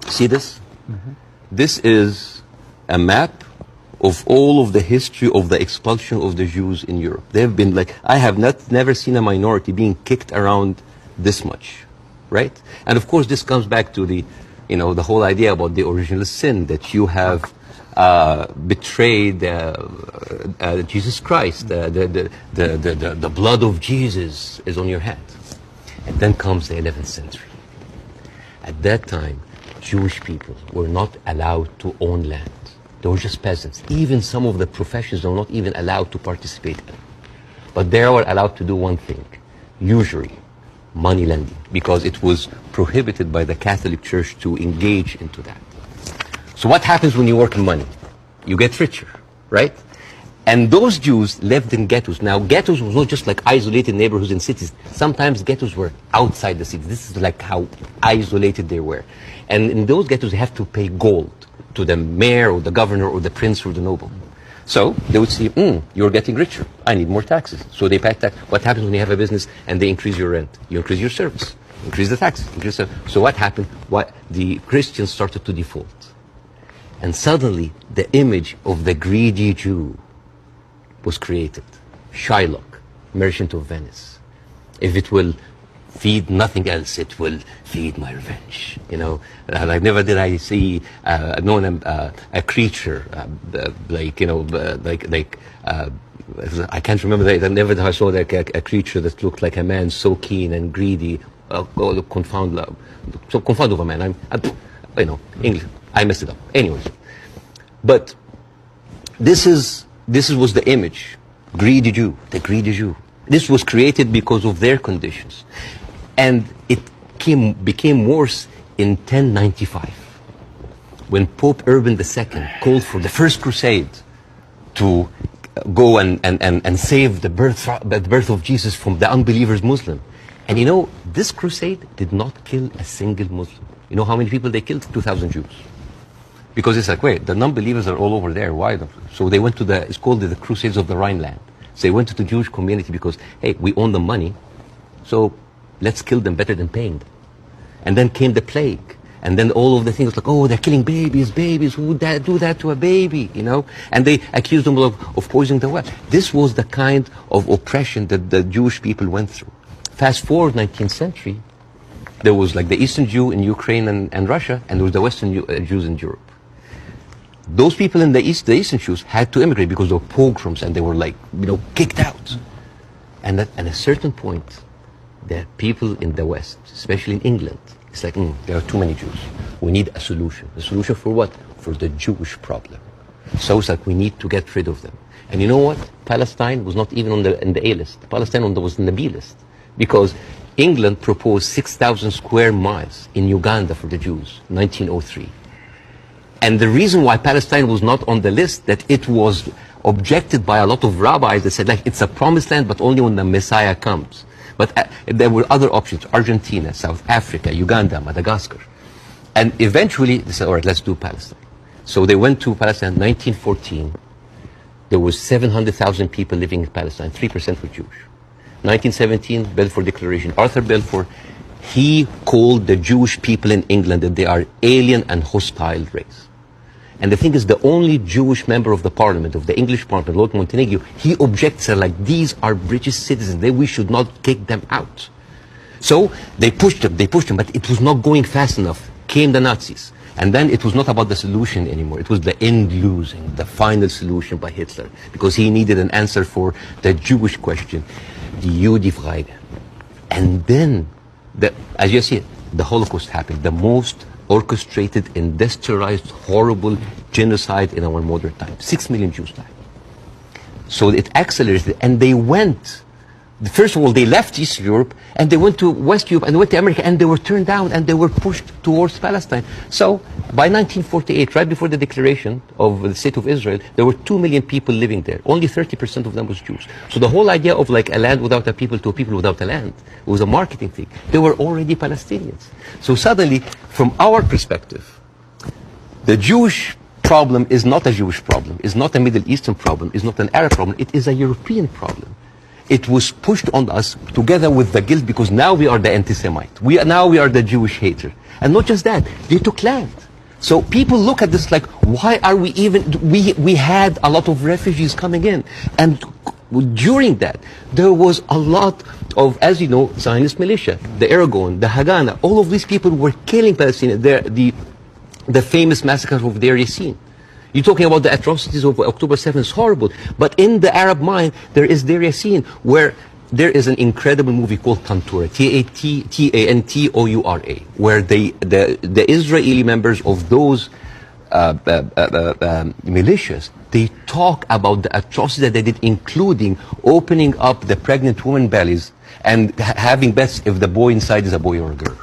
See this? This is a map of all of the history of the expulsion of the Jews in Europe. They've been like, I have never seen a minority being kicked around this much, right? And of course this comes back to the, the whole idea about the original sin, that you have betrayed Jesus Christ. The blood of Jesus is on your hand. And then comes the 11th century. At that time, Jewish people were not allowed to own land. They were just peasants. Even some of the professions were not even allowed to participate in. But they were allowed to do one thing, usury, money lending, because it was prohibited by the Catholic Church to engage into that. So what happens when you work in money? You get richer, right? And those Jews lived in ghettos. Now, ghettos was not just like isolated neighborhoods in cities. Sometimes ghettos were outside the city. This is like how isolated they were. And in those ghettos, they have to pay gold to the mayor or the governor or the prince or the noble. So they would see, you're getting richer. I need more taxes. So they pay tax. What happens when you have a business and they increase your rent? You increase your service, increase the taxes. So what happened? The Christians started to default. And suddenly, the image of the greedy Jew was created. Shylock, merchant of Venice. If it will feed nothing else, it will feed my revenge. Like never did I see a creature I can't remember that. Never did I saw like a creature that looked like a man so keen and greedy. Confound of a man. English. I messed it up. Anyways, but this was the image, greedy Jew, the greedy Jew. This was created because of their conditions. And it became worse in 1095, when Pope Urban II called for the first crusade to go and save the birth of Jesus from the unbelievers Muslim. And this crusade did not kill a single Muslim. You know how many people they killed? 2,000 Jews. Because it's like, wait, the non-believers are all over there. Why? So they went to it's called the Crusades of the Rhineland. So they went to the Jewish community because, hey, we own the money, so let's kill them better than paying them. And then came the plague. And then all of the things like, oh, they're killing babies, who would do that to a baby, And they accused them of poisoning the well. This was the kind of oppression that the Jewish people went through. Fast forward 19th century, there was like the Eastern Jew in Ukraine and Russia, and there was the Western Jews in Europe. Those people in the Eastern Jews had to immigrate because there were pogroms and they were like, kicked out. And at a certain point, the people in the West, especially in England, it's like, there are too many Jews. We need a solution. A solution for what? For the Jewish problem. So it's like we need to get rid of them. And you know what? Palestine was not even in the A list. Palestine was in the B list. Because England proposed 6,000 square miles in Uganda for the Jews, 1903. And the reason why Palestine was not on the list, that it was objected by a lot of rabbis that said, like, it's a promised land, but only when the Messiah comes. But there were other options, Argentina, South Africa, Uganda, Madagascar. And eventually, they said, all right, let's do Palestine. So they went to Palestine in 1914. There was 700,000 people living in Palestine, 3% were Jewish. 1917, Balfour Declaration. Arthur Balfour, he called the Jewish people in England that they are alien and hostile race. And the thing is, the only Jewish member of the parliament, of the English parliament, Lord Montague, he objects, like, these are British citizens, we should not kick them out. So they pushed them, but it was not going fast enough. Came the Nazis. And then it was not about the solution anymore. It was the end losing, the final solution by Hitler, because he needed an answer for the Jewish question, the Judefrage. And then, as you see, the Holocaust happened, the most orchestrated, industrialized, horrible genocide in our modern time. 6 million Jews died. So it accelerated, and they went. First of all, they left East Europe, and they went to West Europe, and they went to America, and they were turned down, and they were pushed towards Palestine. So, by 1948, right before the declaration of the State of Israel, there were 2 million people living there. Only 30% of them was Jews. So the whole idea of like a land without a people to a people without a land was a marketing thing. They were already Palestinians. So suddenly, from our perspective, the Jewish problem is not a Jewish problem, is not a Middle Eastern problem, is not an Arab problem, it is a European problem. It was pushed on us together with the guilt, because now we are the anti-Semite. Now we are the Jewish hater. And not just that, they took land. So people look at this like, why are we even, we had a lot of refugees coming in. And during that, there was a lot of, as you know, Zionist militia, the Aragon, the Haganah, all of these people were killing Palestinians. The famous massacre of Deir Yassin. You're talking about the atrocities of October 7th, it's horrible. But in the Arab mind, there is Deir Yassin, where there is an incredible movie called Tantoura, Tantoura, where the Israeli members of those militias, they talk about the atrocities that they did, including opening up the pregnant women bellies and having bets if the boy inside is a boy or a girl.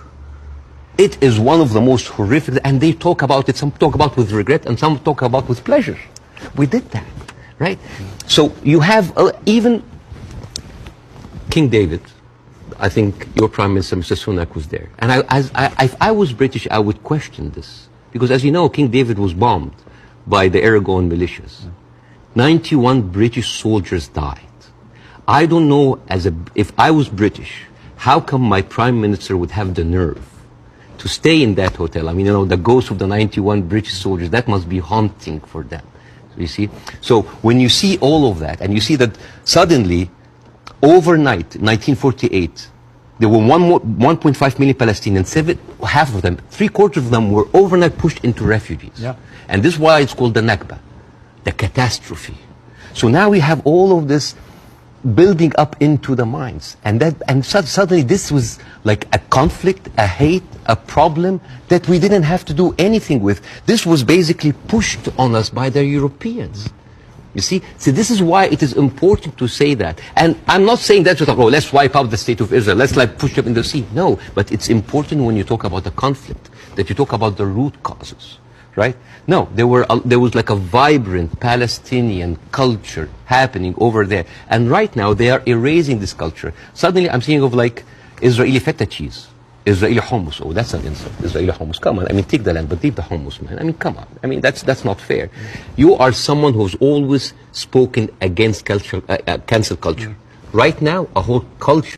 It is one of the most horrific, and they talk about it, some talk about with regret and some talk about with pleasure. We did that, right? So you have even King David. I think your Prime Minister, Mr. Sunak, was there. And if I was British, I would question this. Because as you know, King David was bombed by the Aragon militias. 91 British soldiers died. I don't know, if I was British, how come my Prime Minister would have the nerve to stay in that hotel? I mean, you know, the ghosts of the 91 British soldiers, that must be haunting for them. You see? So when you see all of that, and you see that suddenly, overnight, 1948, there were 1.5 million Palestinians, half of them, 3/4 of them were overnight pushed into refugees. Yeah. And this is why it's called the Nakba, the catastrophe. So now we have all of this building up into the minds. And suddenly this was like a conflict, a hate, a problem that we didn't have to do anything with. This was basically pushed on us by the Europeans. You see? So this is why it is important to say that. And I'm not saying that, let's wipe out the state of Israel, let's like push them in the sea. No, but it's important when you talk about the conflict, that you talk about the root causes. Right? No, there was like a vibrant Palestinian culture happening over there. And right now they are erasing this culture. Suddenly I'm thinking of like Israeli feta cheese, Israeli hummus. Oh, that's an insult. Israeli hummus. Come on. I mean, take the land, but leave the hummus, man. I mean, come on. I mean, that's not fair. You are someone who's always spoken against cancel culture. Right now, a whole culture